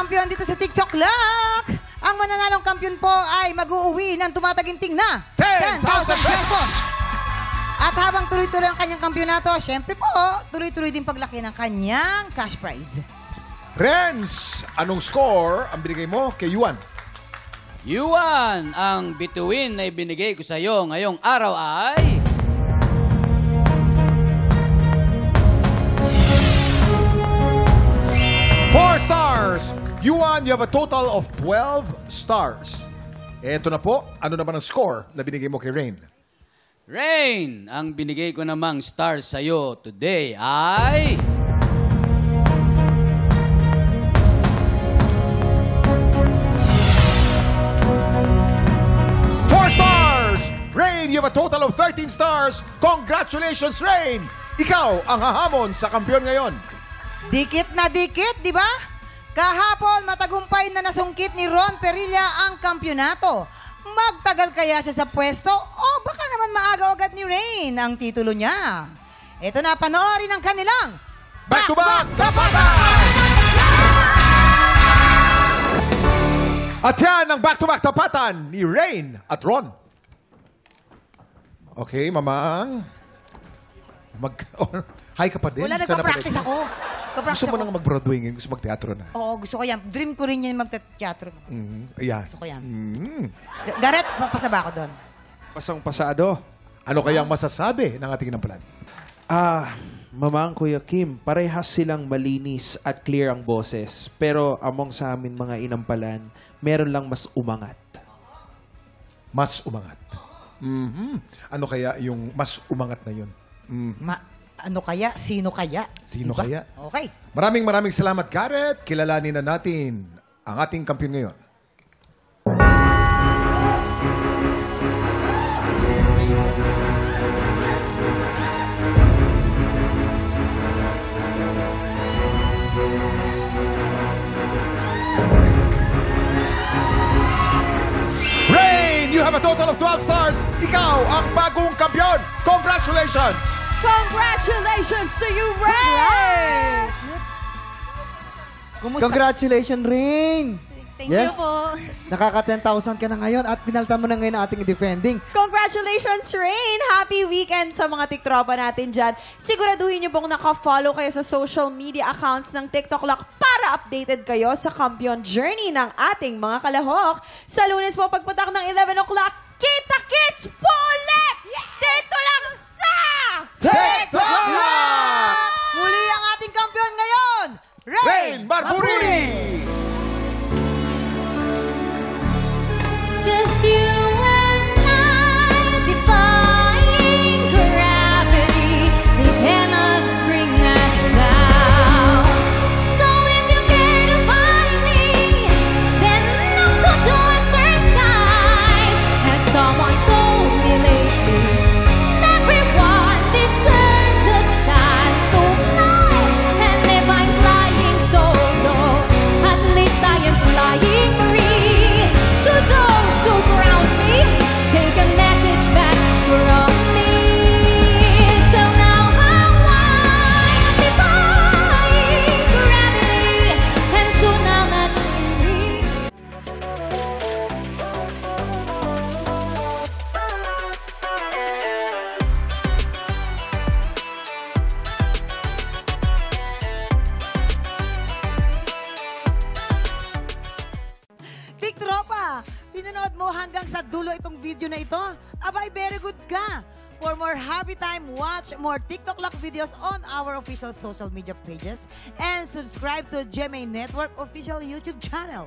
kampiyon dito sa TikTok Lock. Ang mananalong kampiyon po ay mag-uuwi ng tumataginting na 10,000 pesos. At habang tuloy-tuloy ang kanyang kampyonato, syempre po, tuloy-tuloy din paglaki ng kanyang cash prize. Renz, anong score ang binigay mo kay Yuan? Yuan, ang bituin na ibinigay ko sa iyo ngayong araw ay... Four stars! Yuan, you have a total of 12 stars. Eto na po, ano naman ang score na binigay mo kay Rain? Rain, ang binigay ko namang star sa iyo today ay... Rain, you have a total of 13 stars. Congratulations, Rain! Ikaw ang hahamon sa kampiyon ngayon. Dikit na dikit, di ba? Kahapon, matagumpay na nasungkit ni Ron Perilla ang kampyonato. Magtagal kaya siya sa pwesto o baka naman maaga agad ni Rain ang titulo niya? Ito na, panoorin ang kanilang Back-to-back Tapatan! At yan ang back-to-back Tapatan ni Rain at Ron. Okay, mamang. Hi ka pa din. Wala, nagpa-practice ako. Gusto mo nang mag-Broadway ngayon? Gusto mag-teatro na? Oo, gusto ko yan. Dream ko rin yan mag-teatro. Yeah. Gusto ko yan. Gareth, papasaba ako doon. Pasang-pasado. Ano kayang masasabi ng ating inampalan? Mamang Kuya Kim, parehas silang malinis at clear ang boses. Pero among sa amin mga inampalan, meron lang mas umangat. Mas umangat. Ano kaya yung mas umangat na yun? Ano kaya? Sino kaya? Sino diba? kaya? Okay. Maraming salamat, Gareth. Kilalanin na natin ang ating kampiyon ngayon. Rain, you have a total of 12 stars. Ikaw ang bagong kampiyon. Congratulations! Congratulations to you, Ray! Kumusta? Congratulations, Rain! Thank you po. Nakaka 10,000 ka na ngayon at pinaltan mo na ngayon ang ating defending. Congratulations, Rain! Happy weekend sa mga tiktropa natin dyan. Siguraduhin niyo pong naka-follow kayo sa social media accounts ng TikTok Lock para updated kayo sa kampiyon journey ng ating mga kalahok. Sa Lunes po, pagpatak ng 11 o'clock, kita-kits po ulit! Dito lang sa... TikTok Lock! Muli ang ating kampiyon ngayon, Rain Barburi! Just you and I, defying gravity. They cannot bring us down. So if you care to find me, then look to the western skies. As someone told me lately, everyone deserves a chance to fly. And if I'm flying solo, at least I am flying free. To those who ground me, take a message back from me. Till now I'm defying gravity, and soon I'll naturally. Tiktropa, pinanood mo hanggang sa dulo itong video na ito? Abay, very good ka! For more happy time, watch more TikTok Lock videos on our official social media pages and subscribe to GMA Network official YouTube channel.